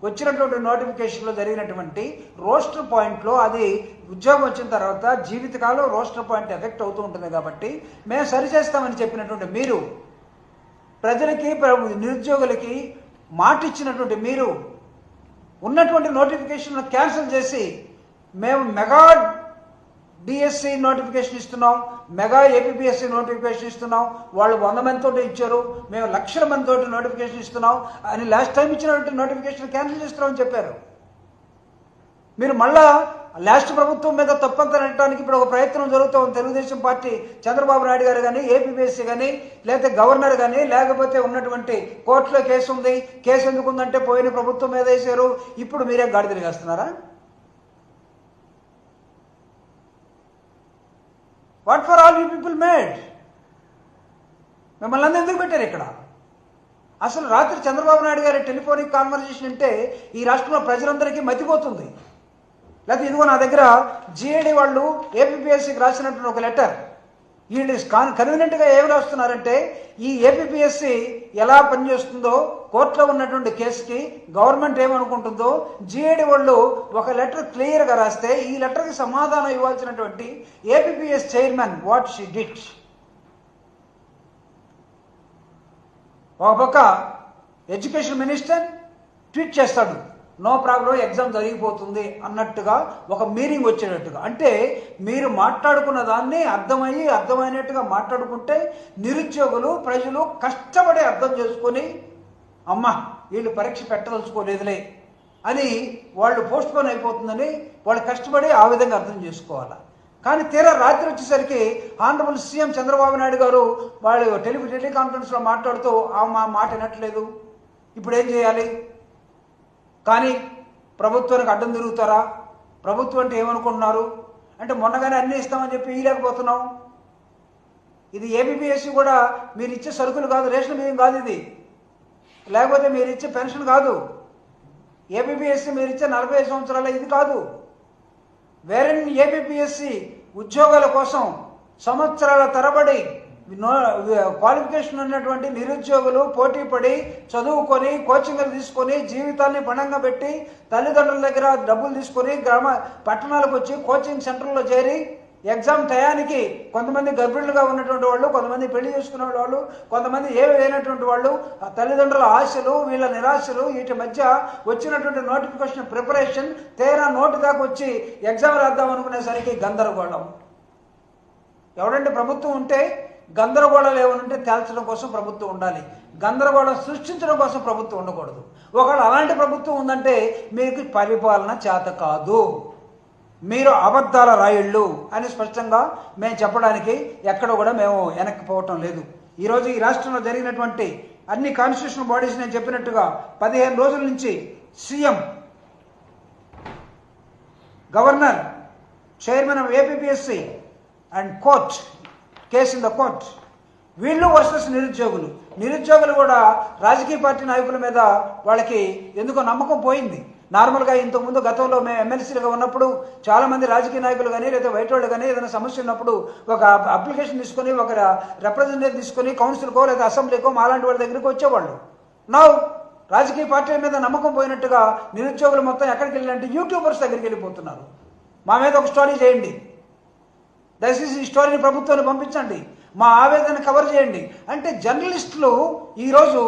వచ్చినటువంటి నోటిఫికేషన్లో జరిగినటువంటి రోస్టర్ పాయింట్లో అది ఉద్యోగం వచ్చిన తర్వాత జీవితకాలం రోస్టర్ పాయింట్ ఎఫెక్ట్ అవుతూ ఉంటుంది కాబట్టి మేము సరిచేస్తామని చెప్పినటువంటి మీరు, ప్రజలకి నిరుద్యోగులకి మాట ఇచ్చినటువంటి మీరు ఉన్నటువంటి నోటిఫికేషన్ క్యాన్సిల్ చేసి మేము మెగా డిఎస్సి నోటిఫికేషన్ ఇస్తున్నాం, మెగా ఏపీపీఎస్సి నోటిఫికేషన్ ఇస్తున్నాం, వాళ్ళు 100 మందితో ఇచ్చారు, మేము లక్షల మందితో నోటిఫికేషన్ ఇస్తున్నాం అని లాస్ట్ టైం ఇచ్చినటువంటి నోటిఫికేషన్ క్యాన్సిల్ చేస్తున్నామని చెప్పారు. మీరు మళ్ళా లాస్ట్ ప్రభుత్వం మీద తప్పంతా నెట్టడానికి ఇప్పుడు ఒక ప్రయత్నం జరుగుతుంది. తెలుగుదేశం పార్టీ చంద్రబాబు నాయుడు గారు కానీ, ఏపీపీఎస్సీ కానీ, లేకపోతే గవర్నర్ కానీ, లేకపోతే ఉన్నటువంటి కోర్టులో కేసు ఉంది, కేసు ఎందుకు ఉందంటే పోయిన ప్రభుత్వం మీద వేసారు, ఇప్పుడు మీరే గాడి తిరిగేస్తున్నారా? What for all you people made? మిమ్మల్ని అందరూ ఎందుకు పెట్టారు ఇక్కడ? అసలు రాత్రి చంద్రబాబు నాయుడు గారి టెలిఫోనిక్ కాన్వర్జేషన్ అంటే ఈ రాష్ట్రంలో ప్రజలందరికీ మతిపోతుంది. లేకపోతే ఇదిగో నా దగ్గర జిఏడి వాళ్ళు ఏపీపీఎస్సీకి రాసినటువంటి ఒక లెటర్. వీళ్ళు కన్వీనియంట్గా ఏమి రాస్తున్నారంటే ఈ ఏపీపీఎస్సీ ఎలా పనిచేస్తుందో, కోర్టులో ఉన్నటువంటి కేసుకి గవర్నమెంట్ ఏమనుకుంటుందో జిఏడి వాళ్ళు ఒక లెటర్ క్లియర్గా రాస్తే ఈ లెటర్కి సమాధానం ఇవ్వాల్సినటువంటి APPS chairman what she did. ఒక పక్క ఎడ్యుకేషన్ మినిస్టర్ ట్వీట్ చేస్తాడు, నో ప్రాబ్లం ఎగ్జామ్ జరిగిపోతుంది అన్నట్టుగా ఒక మీనింగ్ వచ్చేటట్టుగా. అంటే మీరు మాట్లాడుకున్న దాన్ని అర్థమైనట్టుగా మాట్లాడుకుంటే నిరుద్యోగులు ప్రజలు కష్టపడి అర్థం చేసుకొని అమ్మ వీళ్ళు పరీక్ష పెట్టదలుచుకోలేదులే అని వాళ్ళు పోస్ట్పోన్ అయిపోతుందని వాళ్ళు కష్టపడి ఆ విధంగా అర్థం చేసుకోవాలి. కానీ తీరా రాత్రి వచ్చేసరికి ఆనరబుల్ సీఎం చంద్రబాబు నాయుడు గారు వాళ్ళు టెలికాన్ఫరెన్స్లో మాట్లాడుతూ మా మాట వినట్లేదు, ఇప్పుడు ఏం చేయాలి? కానీ ప్రభుత్వానికి అడ్డం తిరుగుతారా? ప్రభుత్వం అంటే ఏమనుకుంటున్నారు అంటే మొన్నగానే అన్నీ ఇస్తామని చెప్పి ఇవ్వలేకపోతున్నాం. ఇది ఏపీపీఎస్సీ కూడా మీరు ఇచ్చే సరుకులు కాదు, రేషన్ బియ్యం కాదు, ఇది లేకపోతే మీరు ఇచ్చే పెన్షన్ కాదు. ఏపీపీఎస్సీ మీరు ఇచ్చే 45 సంవత్సరాల ఇది కాదు. వేరే ఏపీపీఎస్సీ ఉద్యోగాల కోసం సంవత్సరాల తరబడి క్వాలిఫికేషన్ ఉన్నటువంటి నిరుద్యోగులు పోటీ పడి చదువుకొని కోచింగ్లు తీసుకొని జీవితాన్ని పణంగా పెట్టి తల్లిదండ్రుల దగ్గర డబ్బులు తీసుకొని పట్టణాలకు వచ్చి కోచింగ్ సెంటర్లో చేరి ఎగ్జామ్ టయానికి కొంతమంది గర్భిణులుగా ఉన్నటువంటి వాళ్ళు, కొంతమంది పెళ్లి చేసుకునే వాళ్ళు, కొంతమంది లేనటువంటి వాళ్ళు, తల్లిదండ్రుల ఆశలు వీళ్ళ నిరాశలు వీటి మధ్య వచ్చినటువంటి నోటిఫికేషన్ ప్రిపరేషన్ తీరా నోటి దాకా వచ్చి ఎగ్జామ్ రాద్దాం అనుకునేసరికి గందరగోళం. ఎవడంటే ప్రభుత్వం ఉంటే గందరగోళాలు ఏమనుంటే తేల్చడం కోసం ప్రభుత్వం ఉండాలి, గందరగోళం సృష్టించడం కోసం ప్రభుత్వం ఉండకూడదు. ఒకవేళ అలాంటి ప్రభుత్వం ఉందంటే మీకు పరిపాలన చేత కాదు, మీరు అబద్ధాల రాయిళ్ళు అని స్పష్టంగా మేము చెప్పడానికి ఎక్కడ కూడా మేము వెనక్కి పోవటం లేదు. ఈరోజు ఈ రాష్ట్రంలో జరిగినటువంటి అన్ని కాన్స్టిట్యూషనల్ బాడీస్ నేను చెప్పినట్టుగా 15 రోజుల నుంచి CM, governor, chairman of APPSC and court, case in the court, వీళ్ళు వర్సెస్ నిరుద్యోగులు కూడా రాజకీయ పార్టీ నాయకుల మీద వాళ్ళకి ఎందుకో నమ్మకం పోయింది. నార్మల్గా ఇంతకుముందు గతంలో మేము ఎమ్మెల్సీలుగా ఉన్నప్పుడు చాలామంది రాజకీయ నాయకులు కానీ లేదా బయట వాళ్ళు కానీ ఏదైనా సమస్య ఉన్నప్పుడు ఒక అప్లికేషన్ తీసుకొని ఒక రిప్రజెంటేటివ్ తీసుకొని కౌన్సిల్కో లేదా అసెంబ్లీకో మాలాంటి వాళ్ళ దగ్గరికి వచ్చేవాళ్ళు. నౌ రాజకీయ పార్టీల మీద నమ్మకం పోయినట్టుగా నిరుద్యోగులు మొత్తం ఎక్కడికి వెళ్ళాలంటే యూట్యూబర్స్ దగ్గరికి వెళ్ళిపోతున్నారు. మా మీద ఒక స్టోరీ చేయండి, దయచేసి ఈ స్టోరీని ప్రభుత్వాన్ని పంపించండి, మా ఆవేదన కవర్ చేయండి అంటే జర్నలిస్టులు ఈరోజు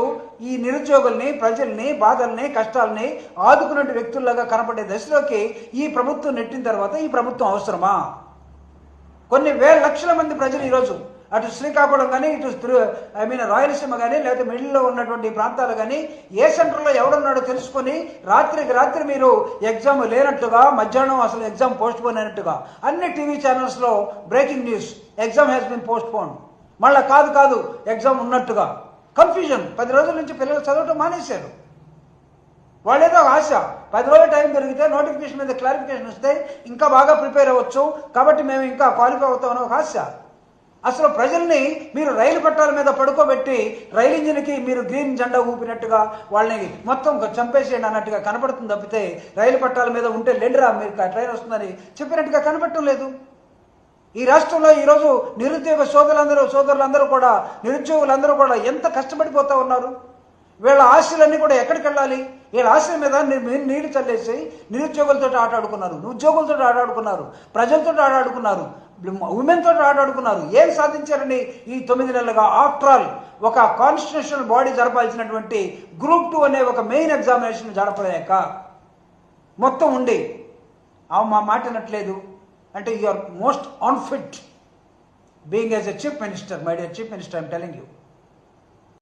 ఈ నిరుద్యోగుల్ని, ప్రజల్ని, బాధల్ని, కష్టాలని ఆదుకునే వ్యక్తుల్లాగా కనపడే దశలోకి ఈ ప్రభుత్వం నెట్టిన తర్వాత ఈ ప్రభుత్వం అవసరమా? కొన్ని లక్షల మంది ప్రజలు ఈరోజు అటు శ్రీకాకుళం కానీ, ఇటు రాయలసీమ కానీ, లేకపోతే మిడిల్లో ఉన్నటువంటి ప్రాంతాలు కానీ ఏ సెంటర్లో ఎవడున్నాడో తెలుసుకొని రాత్రికి రాత్రి మీరు ఎగ్జామ్ లేనట్టుగా, మధ్యాహ్నం అసలు ఎగ్జామ్ పోస్ట్ పోన్ అయినట్టుగా అన్ని టీవీ ఛానల్స్లో breaking news, exam has been postpone, మళ్ళీ కాదు ఎగ్జామ్ ఉన్నట్టుగా కన్ఫ్యూజన్. 10 రోజుల నుంచి పిల్లలు చదవటం మానేశారు. వాళ్ళేదో ఆశ 10 రోజుల టైం దొరికితే నోటిఫికేషన్ మీద క్లారిఫికేషన్ వస్తే ఇంకా బాగా ప్రిపేర్ అవ్వచ్చు కాబట్టి మేము ఇంకా క్వాలిఫై అవుతామని ఒక ఆశ. అసలు ప్రజల్ని మీరు రైలు పట్టాల మీద పడుకోబెట్టి రైలు ఇంజిన్కి మీరు గ్రీన్ జెండా ఊపినట్టుగా వాళ్ళని మొత్తం చంపేసేయండి అన్నట్టుగా కనపడుతుంది తప్పితే రైలు పట్టాల మీద ఉంటే లేండిరా మీరు ట్రైన్ వస్తుందని చెప్పినట్టుగా కనపడటం లేదు. ఈ రాష్ట్రంలో ఈరోజు నిరుద్యోగ సోదరులందరూ కూడా, నిరుద్యోగులందరూ కూడా ఎంత కష్టపడిపోతూ ఉన్నారు. వీళ్ళ ఆశలన్నీ కూడా ఎక్కడికి వెళ్ళాలి? ఈ రాష్ట్రం మీద మీరు నీళ్లు చల్లేసి నిరుద్యోగులతో ఆటాడుకున్నారు, ఉద్యోగులతో ఆటాడుకున్నారు, ప్రజలతో ఆటాడుకున్నారు, ఉమెన్ తోటి ఆటాడుకున్నారు. ఏం సాధించారని ఈ 9 నెలలుగా? ఆఫ్టర్ ఆల్ ఒక కాన్స్టిట్యూషనల్ బాడీ జరపాల్సినటువంటి గ్రూప్ 2 అనే ఒక మెయిన్ ఎగ్జామినేషన్ జరపలేక మొత్తం ఉండి మా మాట వినట్లేదు అంటే you are most unfit being as a chief minister. My dear chief minister, I'm telling you.